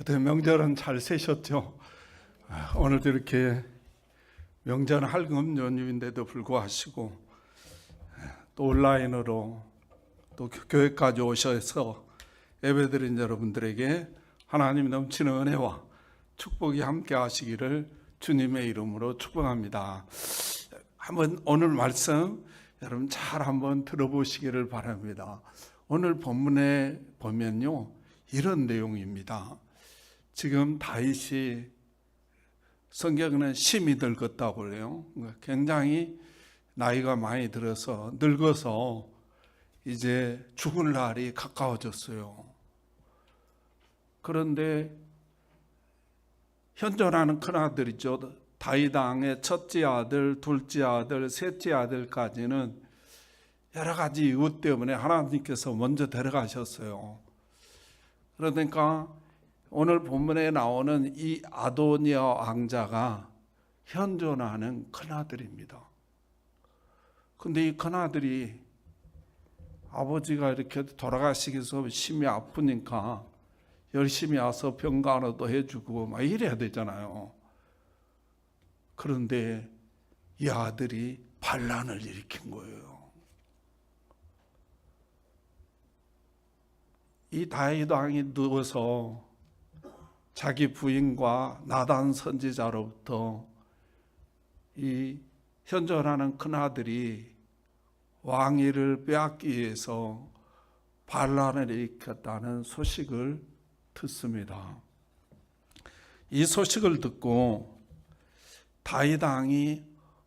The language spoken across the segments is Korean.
어떻게 명절은 잘 새셨죠? 오늘도 이렇게 명절 할금 연휴인데도 불구하고 또 온라인으로 또 교회까지 오셔서 예배드린 여러분들에게 하나님 넘치는 은혜와 축복이 함께 하시기를 주님의 이름으로 축복합니다. 한번 오늘 말씀 여러분 잘 한번 들어보시기를 바랍니다. 오늘 본문에 보면요, 이런 내용입니다. 지금 다윗이 성경에는 심히 늙었다고 그래요. 굉장히 나이가 많이 들어서 늙어서 이제 죽을 날이 가까워졌어요. 그런데 현존하는 큰아들이죠. 다윗 왕의 첫째 아들, 둘째 아들, 셋째 아들까지는 여러 가지 이유 때문에 하나님께서 먼저 데려가셨어요. 그러니까 오늘 본문에 나오는 이 아도니아 왕자가 현존하는 큰아들입니다. 근데 이 큰아들이 아버지가 이렇게 돌아가시기 위해서 심히 아프니까 열심히 와서 병간호도 해주고 막 이래야 되잖아요. 그런데 이 아들이 반란을 일으킨 거예요. 이 다윗 왕이 누워서 자기 부인과 나단 선지자로부터 이 현존하는 큰아들이 왕위를 빼앗기 위해서 반란을 일으켰다는 소식을 듣습니다. 이 소식을 듣고 다윗 왕이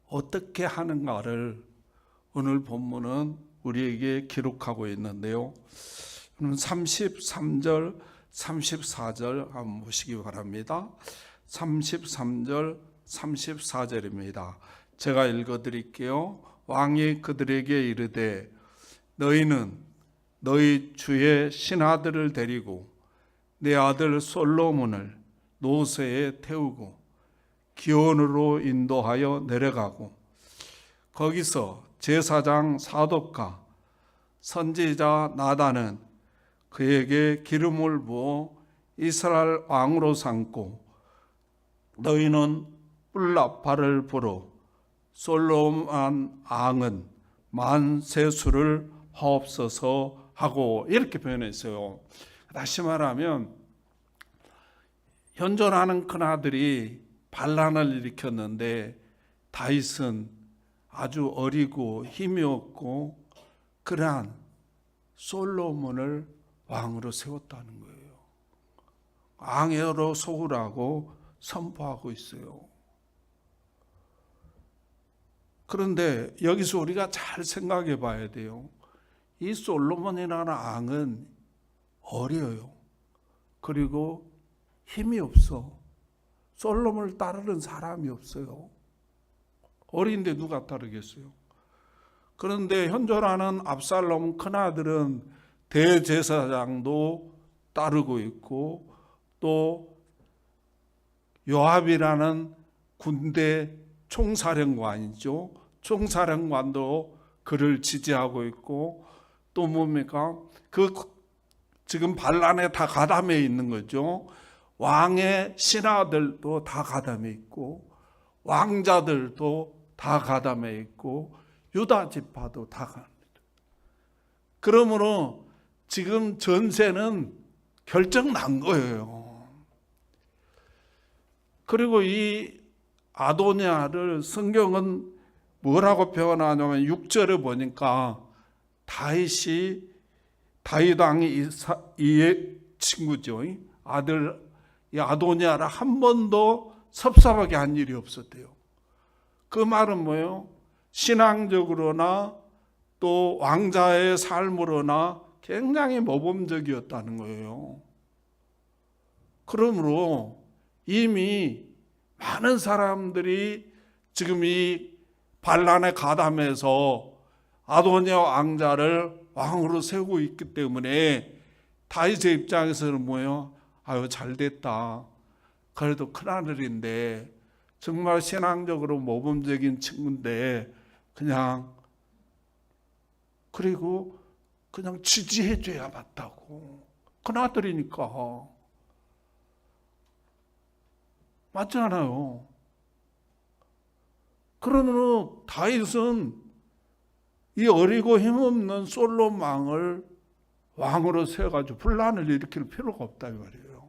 어떻게 하는가를 오늘 본문은 우리에게 기록하고 있는데요. 33절 34절 한번 보시기 바랍니다. 33절 34절입니다. 제가 읽어드릴게요. 왕이 그들에게 이르되 너희는 너희 주의 신하들을 데리고 내 아들 솔로몬을 노새에 태우고 기온으로 인도하여 내려가고 거기서 제사장 사독과 선지자 나단은 그에게 기름을 부어 이스라엘 왕으로 삼고 너희는 뿔나팔을 불어 솔로몬 왕은 만세수를 하옵소서 하고 이렇게 표현했어요. 다시 말하면 현존하는 큰아들이 반란을 일으켰는데 다윗은 아주 어리고 힘이 없고 그러한 솔로몬을 왕으로 세웠다는 거예요. 왕으로 소우라고 선포하고 있어요. 그런데 여기서 우리가 잘 생각해 봐야 돼요. 이 솔로몬이라는 왕은 어려요. 그리고 힘이 없어. 솔로몬을 따르는 사람이 없어요. 어린데 누가 따르겠어요? 그런데 현존하는 압살롬 큰아들은 대제사장도 따르고 있고 또 요압이라는 군대 총사령관이죠. 총사령관도 그를 지지하고 있고 또 뭡니까? 그 지금 반란에 다 가담해 있는 거죠. 왕의 신하들도 다 가담해 있고 왕자들도 다 가담해 있고 유다 지파도 다 가담해 있고 그러므로 지금 전세는 결정 난 거예요. 그리고 이 아도니아를 성경은 뭐라고 표현하냐면 6절에 보니까 다윗 왕이 이 친구죠. 아들 이 아도니아를 한 번도 섭섭하게 한 일이 없었대요. 그 말은 뭐예요? 신앙적으로나 또 왕자의 삶으로나 굉장히 모범적이었다는 거예요. 그러므로 이미 많은 사람들이 지금 이 반란에 가담해서 아도니아 왕자를 왕으로 세우고 있기 때문에 다윗의 입장에서는 뭐예요? 아유 잘 됐다. 그래도 큰아들인데 정말 신앙적으로 모범적인 친구인데 그리고 그냥 지지해줘야 맞다고. 큰아들이니까. 맞잖아요. 그러면 다윗은 이 어리고 힘없는 솔로몬 왕을 왕으로 세워가지고 분란을 일으킬 필요가 없다 이 말이에요.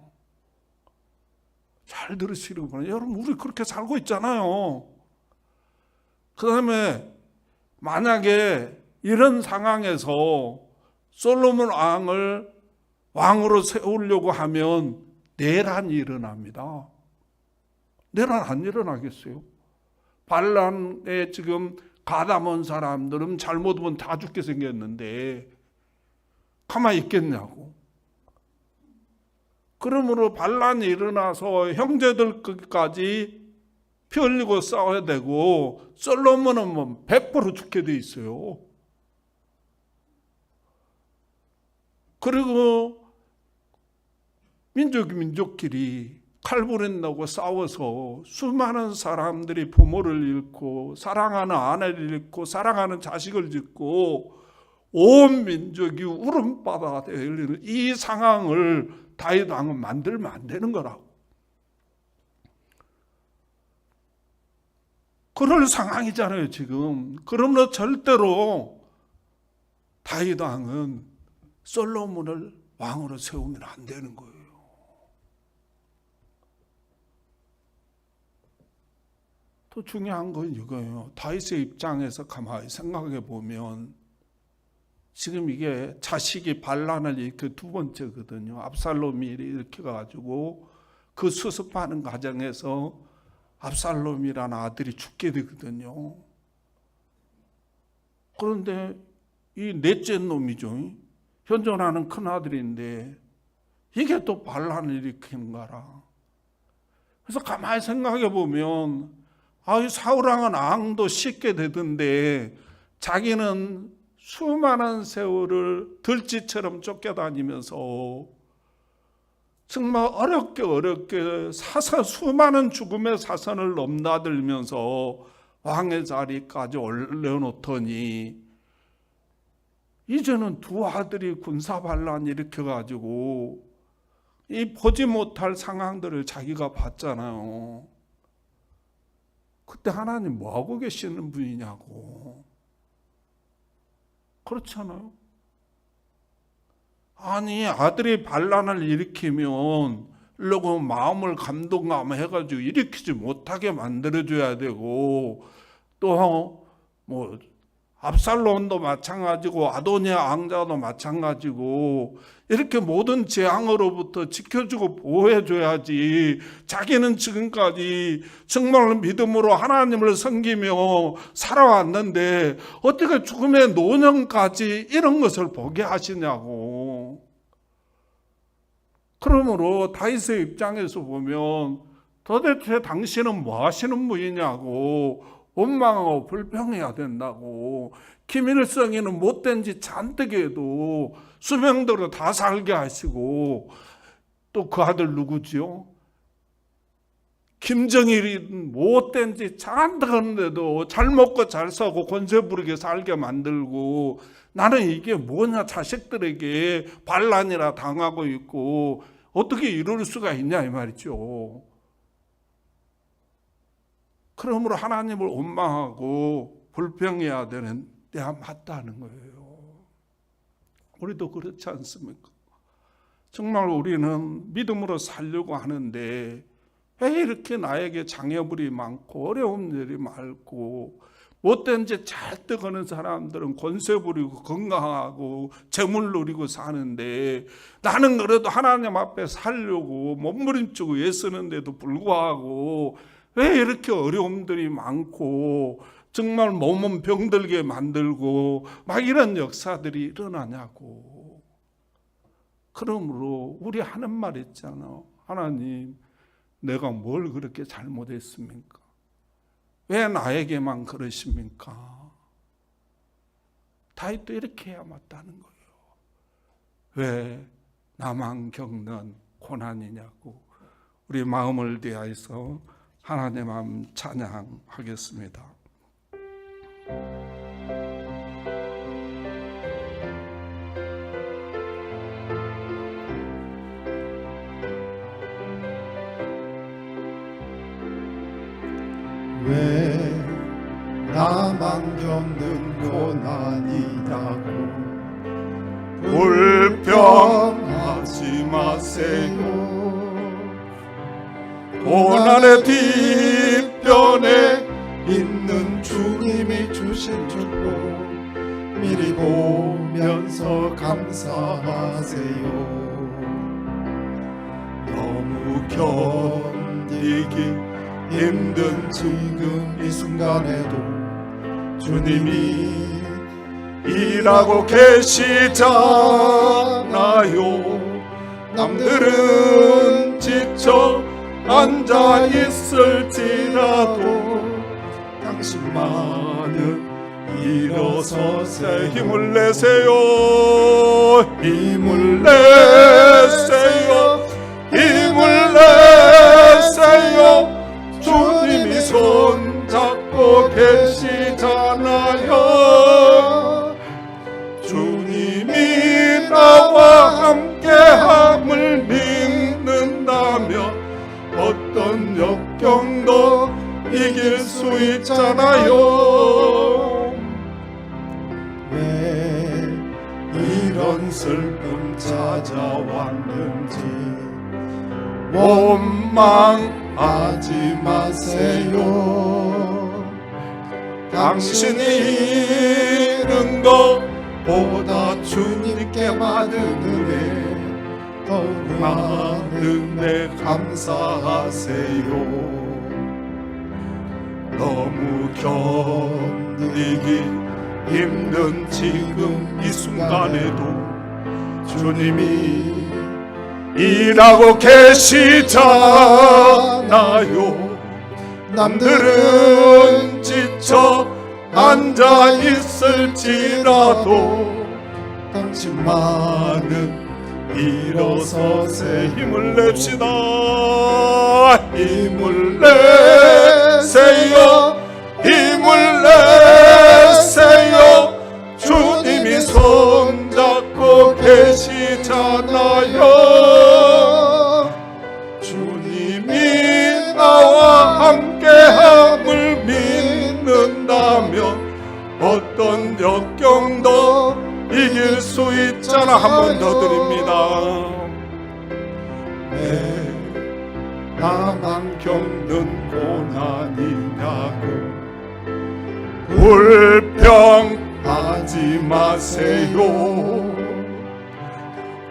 잘 들으시려고 바랍니다. 여러분, 우리 그렇게 살고 있잖아요. 그 다음에 만약에 이런 상황에서 솔로몬 왕을 왕으로 세우려고 하면 내란이 일어납니다. 내란 안 일어나겠어요? 반란에 지금 가담한 사람들은 잘못하면 다 죽게 생겼는데 가만히 있겠냐고. 그러므로 반란이 일어나서 형제들까지 피 흘리고 싸워야 되고, 솔로몬은 뭐 100% 죽게 돼 있어요. 그리고 민족끼리 칼부린다고 싸워서 수많은 사람들이 부모를 잃고 사랑하는 아내를 잃고 사랑하는 자식을 잃고 온 민족이 울음바다가 되는 이 상황을 다윗 왕은 만들면 안 되는 거라고. 그럴 상황이잖아요 지금. 그러므로 절대로 다윗 왕은 솔로몬을 왕으로 세우면 안 되는 거예요. 또 중요한 건 이거예요. 다윗의 입장에서 가만히 생각해 보면 지금 이게 자식이 반란을 일으켜 두 번째거든요. 압살롬이 일으켜가지고 그 수습하는 과정에서 압살롬이라는 아들이 죽게 되거든요. 그런데 이 넷째 놈이죠. 현존하는 큰 아들인데 이게 또 반란을 일으키는 거라. 그래서 가만히 생각해 보면 이 사울왕은 앙도 쉽게 되던데 자기는 수많은 세월을 들쥐처럼 쫓겨다니면서 정말 어렵게 수많은 죽음의 사선을 넘나들면서 왕의 자리까지 올려놓더니 이제는 두 아들이 군사반란 일으켜가지고 이 보지 못할 상황들을 자기가 봤잖아요. 그때 하나님 뭐하고 계시는 분이냐고. 그렇잖아요. 아니 아들이 반란을 일으키면 이러고 마음을 감동해가지고 일으키지 못하게 만들어줘야 되고, 또 뭐 압살롬도 마찬가지고 아도니아 왕자도 마찬가지고 이렇게 모든 재앙으로부터 지켜주고 보호해줘야지. 자기는 지금까지 정말 믿음으로 하나님을 섬기며 살아왔는데 어떻게 죽음의 노년까지 이런 것을 보게 하시냐고. 그러므로 다윗의 입장에서 보면 도대체 당신은 뭐 하시는 분이냐고, 원망하고 불평해야 된다고. 김일성이는 못된 짓 잔뜩 해도 수명대로 다 살게 하시고, 또 그 아들 누구지요? 김정일이 못된 짓 잔뜩 하는데도 잘 먹고 잘 사고 권세 부리게 살게 만들고, 나는 이게 뭐냐, 자식들에게 반란이라 당하고 있고 어떻게 이럴 수가 있냐 이 말이죠. 그러므로 하나님을 원망하고 불평해야 되는 때가 맞다는 거예요. 우리도 그렇지 않습니까? 정말 우리는 믿음으로 살려고 하는데 왜 이렇게 나에게 장애물이 많고 어려운 일이 많고, 못된 짓 잔뜩 하는 사람들은 권세 부리고 건강하고 재물 누리고 사는데, 나는 그래도 하나님 앞에 살려고 몸부림치고 애쓰는데도 불구하고 왜 이렇게 어려움들이 많고 정말 몸은 병들게 만들고 막 이런 역사들이 일어나냐고. 그러므로 우리 하는 말 있잖아. 하나님, 내가 뭘 그렇게 잘못했습니까? 왜 나에게만 그러십니까? 다윗도 이렇게 해야 맞다는 거예요. 왜 나만 겪는 고난이냐고. 우리 마음을 대하여서 하나님 마음 찬양하겠습니다. 왜 나만 겪는 고난이냐고 불평하지 마세요. 고난의 뒤편에 있는 주님이 주신 축복 미리 보면서 감사하세요. 너무 견디기 힘든 지금 이 순간에도 주님이 일하고 계시잖아요. 남들은 지쳐 앉아 있을지라도 당신만은 일어서세 힘을 내세요. 힘을 내세요. 힘을 내세요. 주님이 손잡고 계시잖아요. 주님이 나와 함께함을 믿는다면 어떤 역경도 이길 수 있잖아요. 왜 이런 슬픔 찾아왔는지 원망하지 마세요. 당신이 잃은 것보다 주님께 받은 은혜 더욱 많은 데 감사하세요. 너무 견디기 힘든 지금 이 순간에도 주님이 일하고 계시잖아요. 남들은 지쳐 앉아 있을지라도 당신만은 일어서세 힘을 냅시다. 힘을 내세요. 힘을 내세요. 주님이 손잡고 계시잖아요. 주님이 나와 함께함을 믿는다면 어떤 역경도 이길 수 있잖아. 한 번 더 드립니다. 왜 나만 겪는 고난이냐고 불평하지 마세요.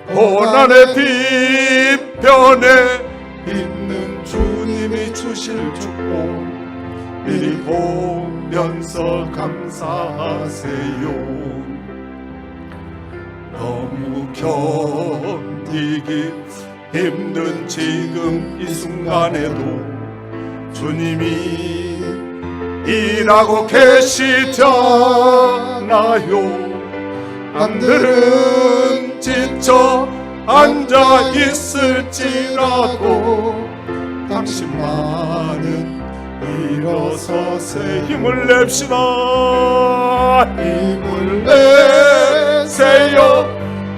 고난의 뒤편에 있는 주님이 주실 축복 미리 보면서 감사하세요. 너무 견디기 힘든 지금 이 순간에도 주님이 일하고 계시잖아요. 남들은 지쳐 앉아 있을지라도 당신만은 일어서세 힘을 냅시다. 힘을 내세요.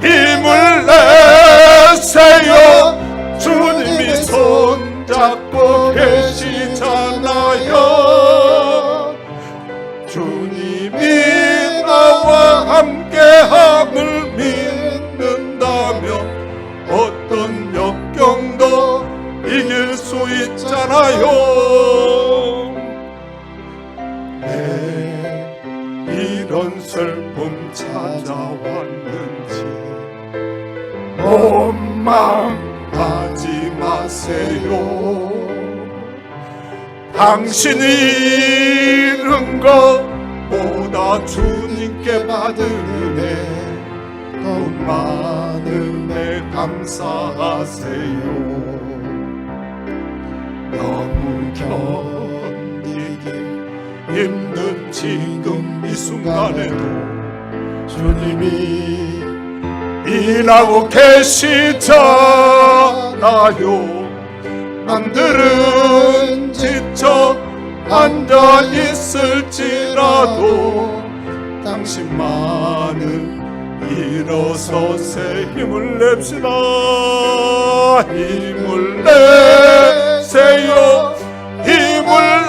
힘을 내세요. 주님이 손잡고 계시잖아요. 주님이 나와 함께함을 믿는다면 어떤 역경도 이길 수 있잖아요. 왜 이런 슬픔 찾아왔는지 원망하지 마세요. 당신이 잃은 것보다 주님께 받은 은혜 더욱 많은 데 감사하세요. 너무 견디기 힘든 지금 이 순간에도 주님이 일하고 계시잖아요. 남들은 지쳐 앉아 있을지라도 당신만은 일어서세 힘을 냅시다. 힘을 내세요. 힘을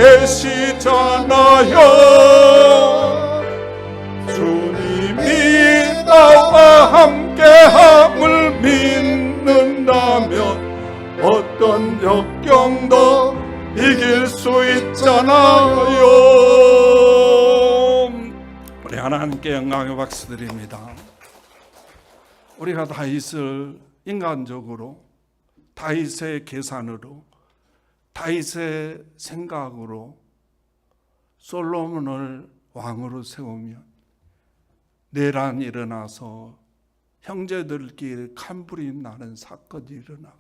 계시잖아요. 주님이 나와 함께함을 믿는다면 어떤 역경도 이길 수 있잖아요. 우리 하나님께 영광의 박수 드립니다. 우리가 다윗을 인간적으로, 다윗의 계산으로, 다윗의 생각으로 솔로몬을 왕으로 세우면 내란이 일어나서 형제들끼리 칼불이 나는 사건이 일어나고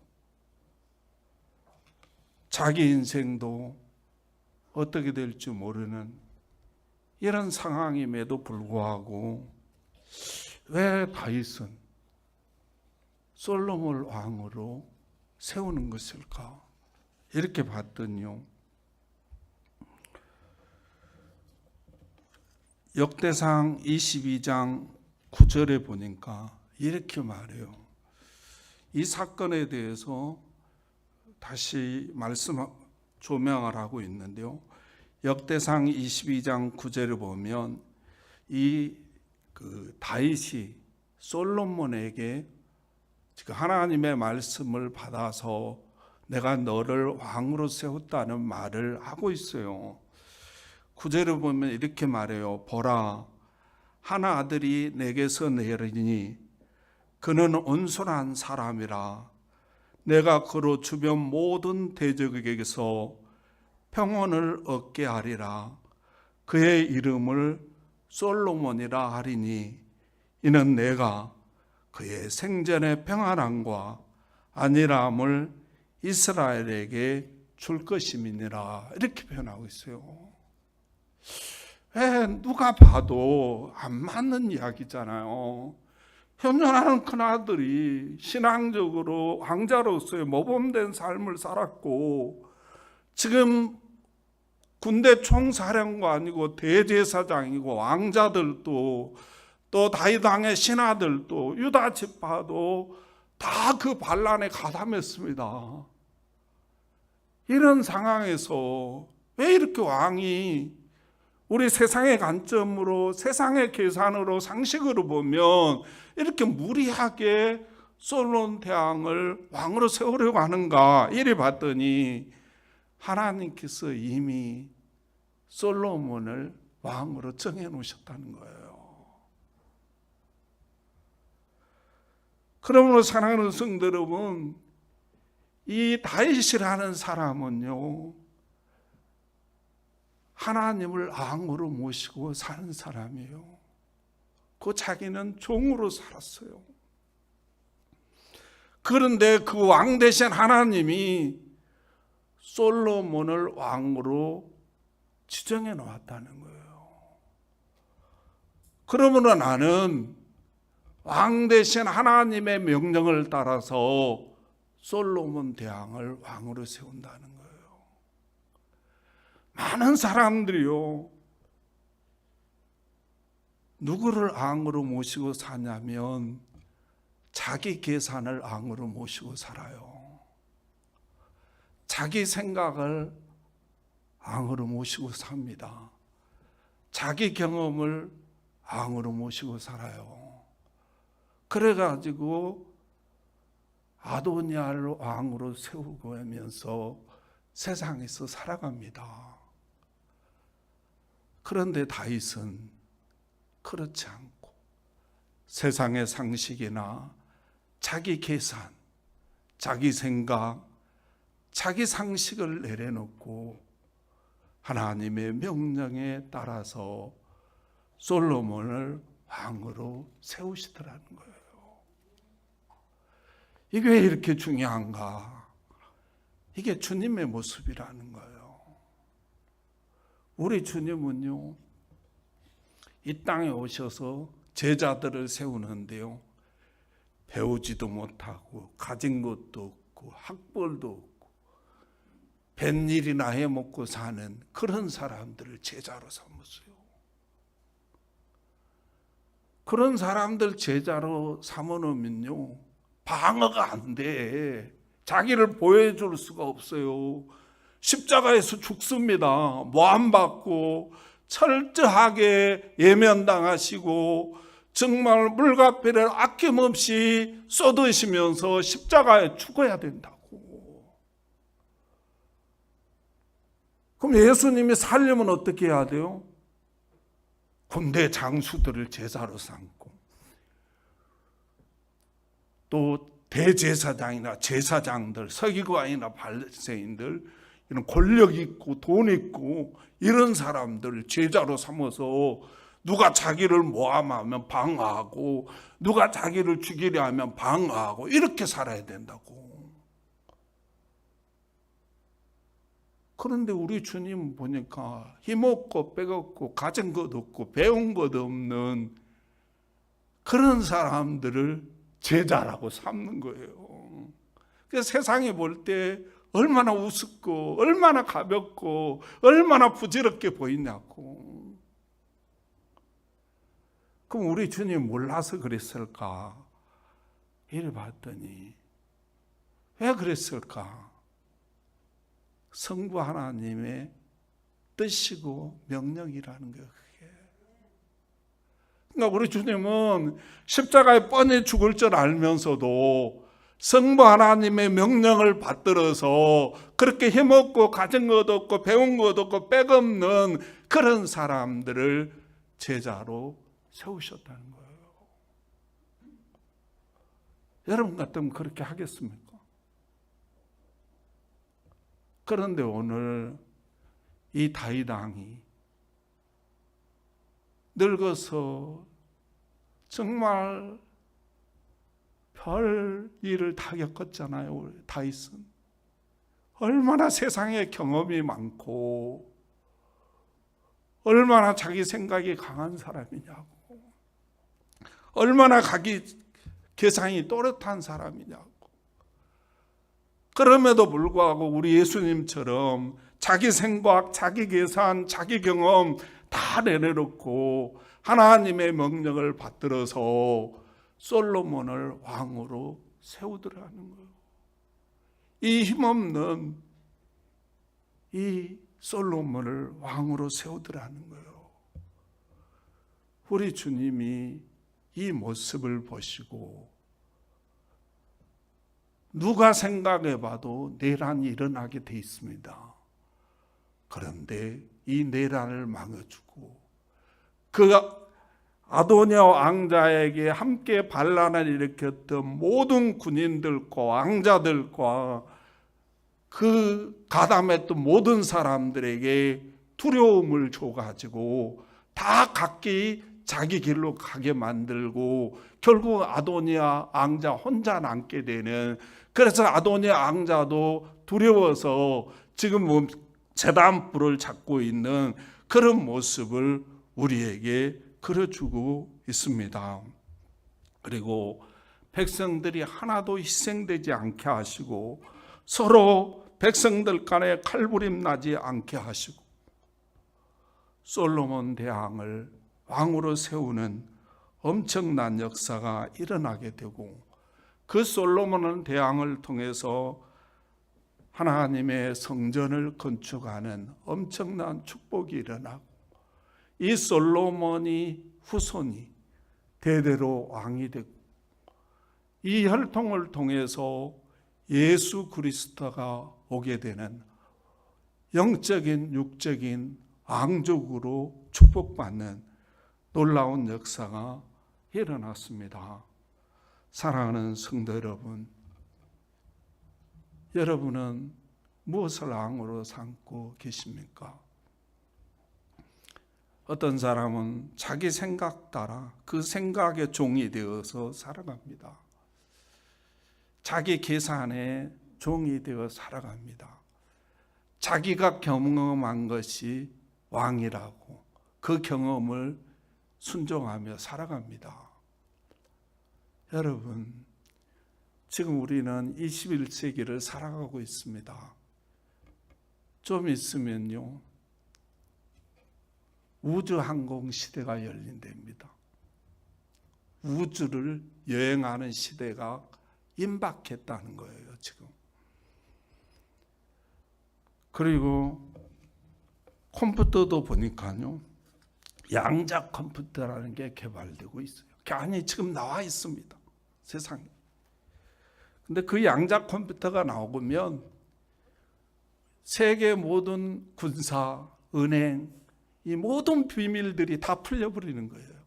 자기 인생도 어떻게 될지 모르는 이런 상황임에도 불구하고 왜 다윗은 솔로몬을 왕으로 세우는 것일까? 이렇게 봤더니요, 역대상 22장 9절에 보니까 이렇게 말해요. 이 사건에 대해서 다시 조명을 하고 있는데요, 역대상 22장 9절을 보면 다윗이 솔로몬에게 하나님의 말씀을 받아서 내가 너를 왕으로 세웠다는 말을 하고 있어요. 9절을 보면 이렇게 말해요. 보라, 한 아들이 내게서 내리니 그는 온순한 사람이라. 내가 그로 주변 모든 대적에게서 평온을 얻게 하리라. 그의 이름을 솔로몬이라 하리니 이는 내가 그의 생전의 평안함과 안일함을 이스라엘에게 줄 것임이니라. 이렇게 표현하고 있어요. 누가 봐도 안 맞는 이야기잖아요. 현존하는 큰아들이 신앙적으로 왕자로서의 모범된 삶을 살았고 지금 군대 총사령관이고 대제사장이고 왕자들도 또 다윗 왕의 신하들도 유다 지파도 다 그 반란에 가담했습니다. 이런 상황에서 왜 이렇게 왕이 우리 세상의 관점으로, 세상의 계산으로, 상식으로 보면 이렇게 무리하게 솔로몬 대왕을 왕으로 세우려고 하는가? 이래 봤더니 하나님께서 이미 솔로몬을 왕으로 정해 놓으셨다는 거예요. 그러므로 사랑하는 성도 여러분, 이 다윗이라는 사람은요, 하나님을 왕으로 모시고 사는 사람이에요. 그 자기는 종으로 살았어요. 그런데 그 왕 대신 하나님이 솔로몬을 왕으로 지정해 놓았다는 거예요. 그러므로 나는 왕 대신 하나님의 명령을 따라서 솔로몬 대왕을 왕으로 세운다는 거예요. 많은 사람들이요, 누구를 왕으로 모시고 사냐면 자기 계산을 왕으로 모시고 살아요. 자기 생각을 왕으로 모시고 삽니다. 자기 경험을 왕으로 모시고 살아요. 그래가지고 아도니아를 왕으로 세우고 하면서 세상에서 살아갑니다. 그런데 다윗은 그렇지 않고 세상의 상식이나 자기 계산, 자기 생각, 자기 상식을 내려놓고 하나님의 명령에 따라서 솔로몬을 왕으로 세우시더라는 거예요. 이게 왜 이렇게 중요한가? 이게 주님의 모습이라는 거예요. 우리 주님은요, 이 땅에 오셔서 제자들을 세우는데요, 배우지도 못하고 가진 것도 없고 학벌도 없고 뱃일이나 해먹고 사는 그런 사람들을 제자로 삼았어요. 그런 사람들 제자로 삼아놓으면요, 방어가 안 돼. 자기를 보여줄 수가 없어요. 십자가에서 죽습니다. 모함받고 철저하게 예면당하시고 정말 물과배를 아낌없이 쏟으시면서 십자가에 죽어야 된다고. 그럼 예수님이 살려면 어떻게 해야 돼요? 군대 장수들을 제자로 삼고 또 대제사장이나 제사장들, 서기관이나 바리새인들, 이런 권력 있고 돈 있고 이런 사람들 제자로 삼아서 누가 자기를 모함하면 방어하고 누가 자기를 죽이려 하면 방어하고 이렇게 살아야 된다고. 그런데 우리 주님 보니까 힘없고 빼없고 가진 것 없고 배운 것 없는 그런 사람들을 제자라고 삼는 거예요. 그래서 세상이 볼 때 얼마나 우습고 얼마나 가볍고 얼마나 부질없게 보이냐고. 그럼 우리 주님 몰라서 그랬을까? 이래 봤더니 왜 그랬을까? 성부 하나님의 뜻이고 명령이라는 거예요. 그게. 그러니까 우리 주님은 십자가에 뻔히 죽을 줄 알면서도 성부 하나님의 명령을 받들어서 그렇게 힘없고 가진 것 없고 배운 것 없고 빽없는 그런 사람들을 제자로 세우셨다는 거예요. 여러분 같으면 그렇게 하겠습니까? 그런데 오늘 이 다윗 왕이 늙어서 정말 별 일을 다 겪었잖아요. 우리 다윗은 얼마나 세상에 경험이 많고 얼마나 자기 생각이 강한 사람이냐고, 얼마나 자기 계산이 또렷한 사람이냐고. 그럼에도 불구하고 우리 예수님처럼 자기 생각, 자기 계산, 자기 경험 다 내려놓고 하나님의 명령을 받들어서 솔로몬을 왕으로 세우더라는 거예요. 이 힘없는 이 솔로몬을 왕으로 세우더라는 거예요. 우리 주님이 이 모습을 보시고 누가 생각해봐도 내란이 일어나게 돼 있습니다. 그런데 이 내란을 막아주고 그 아도니아 왕자에게 함께 반란을 일으켰던 모든 군인들과 왕자들과 그 가담했던 모든 사람들에게 두려움을 줘가지고 다 각기 자기 길로 가게 만들고 결국 아도니아 왕자 혼자 남게 되는, 그래서 아도니아 왕자도 두려워서 지금 제단불을 잡고 있는 그런 모습을 우리에게 그려주고 있습니다. 그리고 백성들이 하나도 희생되지 않게 하시고 서로 백성들 간에 칼부림 나지 않게 하시고 솔로몬 대왕을 왕으로 세우는 엄청난 역사가 일어나게 되고 그 솔로몬 대왕을 통해서 하나님의 성전을 건축하는 엄청난 축복이 일어나고 이 솔로몬이 후손이 대대로 왕이 되고 이 혈통을 통해서 예수 그리스도가 오게 되는 영적인 육적인 왕족으로 축복받는 놀라운 역사가 일어났습니다. 사랑하는 성도 여러분, 여러분은 무엇을 왕으로 삼고 계십니까? 어떤 사람은 자기 생각 따라 그 생각의 종이 되어서 살아갑니다. 자기 계산에 종이 되어 살아갑니다. 자기가 경험한 것이 왕이라고 그 경험을 순종하며 살아갑니다. 여러분, 지금 우리는 21세기를 살아가고 있습니다. 좀 있으면요, 우주항공 시대가 열린답니다. 우주를 여행하는 시대가 임박했다는 거예요, 지금. 그리고 컴퓨터도 보니까요, 양자 컴퓨터라는 게 개발되고 있어요. 아니, 지금 나와 있습니다, 세상에. 근데 그 양자 컴퓨터가 나오면 세계 모든 군사, 은행, 이 모든 비밀들이 다 풀려버리는 거예요.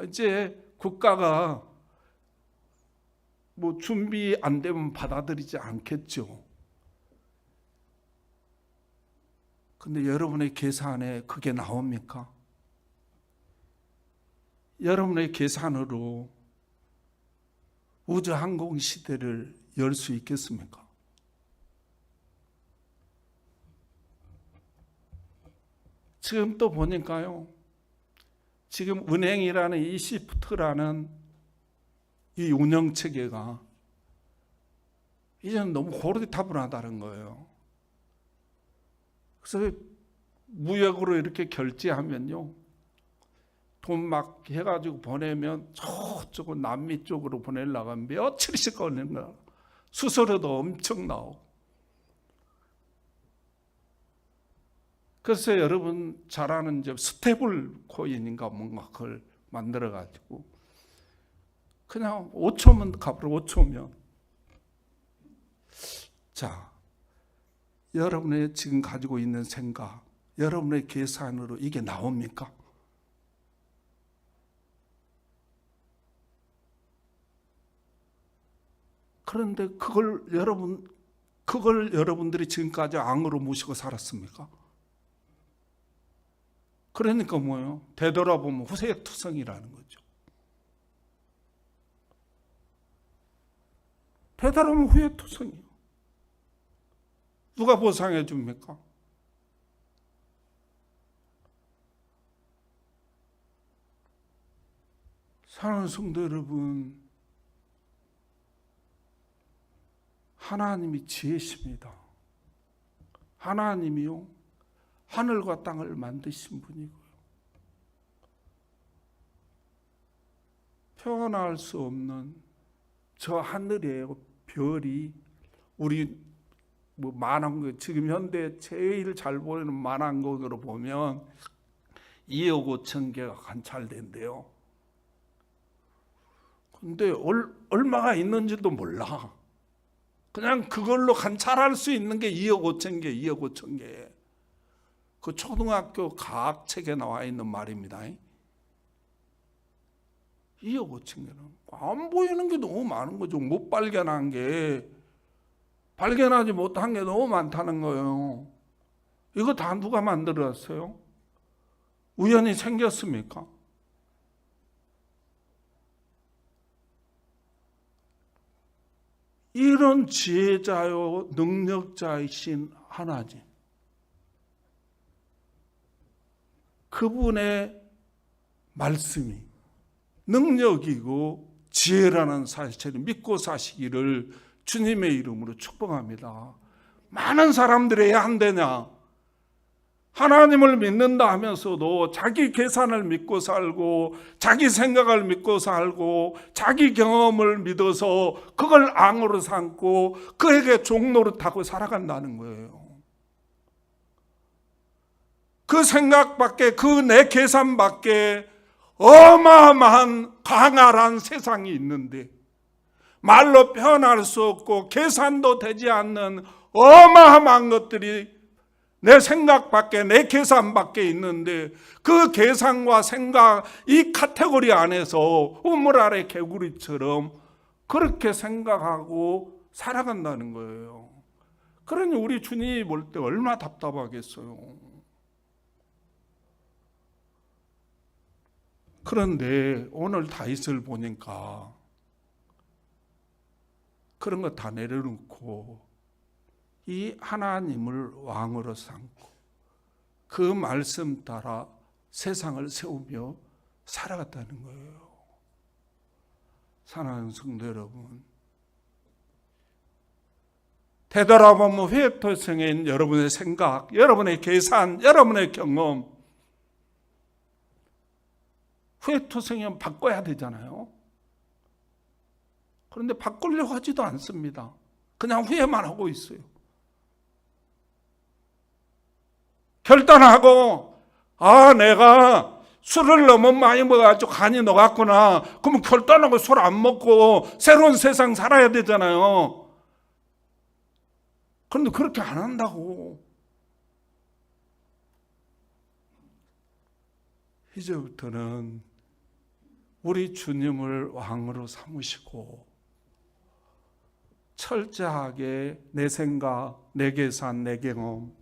이제 국가가 뭐 준비 안 되면 받아들이지 않겠죠. 근데 여러분의 계산에 그게 나옵니까? 여러분의 계산으로 우주항공 시대를 열 수 있겠습니까? 지금 또 보니까요, 지금 은행이라는 이 시프트라는 이 운영체계가 이제는 너무 호리타분하다는 거예요. 그래서 무역으로 이렇게 결제하면요, 돈 막 해가지고 보내면 저쪽은 남미 쪽으로 보내려고 하면 며칠씩 걸리는 거야. 수수료도 엄청 나오고. 그래서 여러분 잘 아는 이제 스테이블 코인인가 뭔가 그걸 만들어가지고 그냥 5초면 값으로 5초면, 자, 여러분의 지금 가지고 있는 생각, 여러분의 계산으로 이게 나옵니까? 그런데 그걸 여러분들이 지금까지 앙으로 모시고 살았습니까? 그러니까 뭐예요? 되돌아보면 후세투성이라는 거죠. 되돌아보면 후회투성이요. 누가 보상해 줍니까? 사랑하는 성도 여러분, 하나님이 지혜십니다. 하나님이요, 하늘과 땅을 만드신 분이고요, 표현할 수 없는 저 하늘의 별이, 우리 뭐 만왕경, 지금 현대 제일 잘 보이는 만왕경으로 보면 2억 5천 개가 관찰된대요. 근데 얼마가 있는지도 몰라. 그냥 그걸로 관찰할 수 있는 게 2억 5천 개, 2억 5천 개. 그 초등학교 과학책에 나와 있는 말입니다. 2억 5천 개는 안 보이는 게 너무 많은 거죠. 못 발견한 게, 발견하지 못한 게 너무 많다는 거예요. 이거 다 누가 만들었어요? 우연히 생겼습니까? 이런 지혜자요 능력자이신 하나님, 그분의 말씀이 능력이고 지혜라는 사실을 믿고 사시기를 주님의 이름으로 축복합니다. 많은 사람들이 안 되냐? 하나님을 믿는다 하면서도 자기 계산을 믿고 살고, 자기 생각을 믿고 살고, 자기 경험을 믿어서 그걸 앙으로 삼고 그에게 종노릇하고 살아간다는 거예요. 그 생각밖에, 그 내 계산밖에 어마어마한 광활한 세상이 있는데, 말로 표현할 수 없고 계산도 되지 않는 어마어마한 것들이 내 생각밖에, 내 계산밖에 있는데, 그 계산과 생각, 이 카테고리 안에서 우물 아래 개구리처럼 그렇게 생각하고 살아간다는 거예요. 그러니 우리 주님이 볼 때 얼마나 답답하겠어요. 그런데 오늘 다윗을 보니까 그런 거 다 내려놓고 이 하나님을 왕으로 삼고 그 말씀 따라 세상을 세우며 살아갔다는 거예요. 사랑하는 성도 여러분, 되돌아보면 회토성인 여러분의 생각, 여러분의 계산, 여러분의 경험, 후회투성이면 바꿔야 되잖아요. 그런데 바꾸려고 하지도 않습니다. 그냥 후회만 하고 있어요. 결단하고 내가 술을 너무 많이 먹어가지고 간이 녹았구나. 그러면 결단하고 술 안 먹고 새로운 세상 살아야 되잖아요. 그런데 그렇게 안 한다고. 이제부터는 우리 주님을 왕으로 삼으시고 철저하게 내 생각, 내 계산, 내 경험,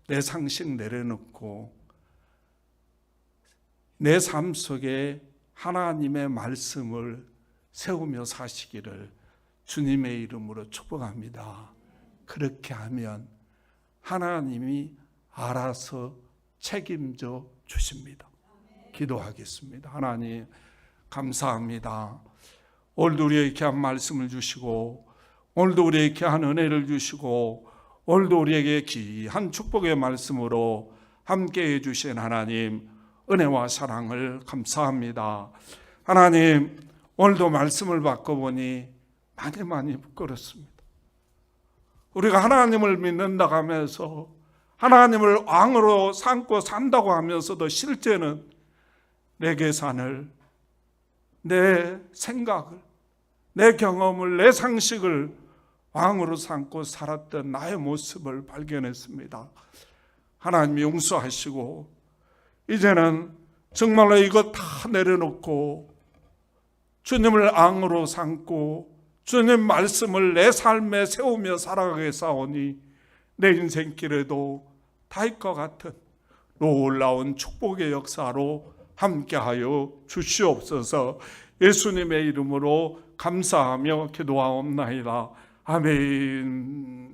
내 상식 내려놓고 내 삶 속에 하나님의 말씀을 세우며 사시기를 주님의 이름으로 축복합니다. 그렇게 하면 하나님이 알아서 책임져 주십니다. 기도하겠습니다. 하나님 감사합니다. 오늘도 우리에게 귀한 말씀을 주시고 오늘도 우리에게 귀한 은혜를 주시고 오늘도 우리에게 귀한 축복의 말씀으로 함께해 주신 하나님 은혜와 사랑을 감사합니다. 하나님 오늘도 말씀을 받고 보니 많이 부끄럽습니다. 우리가 하나님을 믿는다고 하면서 하나님을 왕으로 삼고 산다고 하면서도 실제는 내 계산을, 내 생각을, 내 경험을, 내 상식을 왕으로 삼고 살았던 나의 모습을 발견했습니다. 하나님 용서하시고 이제는 정말로 이것 다 내려놓고 주님을 왕으로 삼고 주님 말씀을 내 삶에 세우며 살아가겠사오니 내 인생길에도 다윗과 같은 놀라운 축복의 역사로 함께하여 주시옵소서. 예수님의 이름으로 감사하며 기도하옵나이다. 아멘.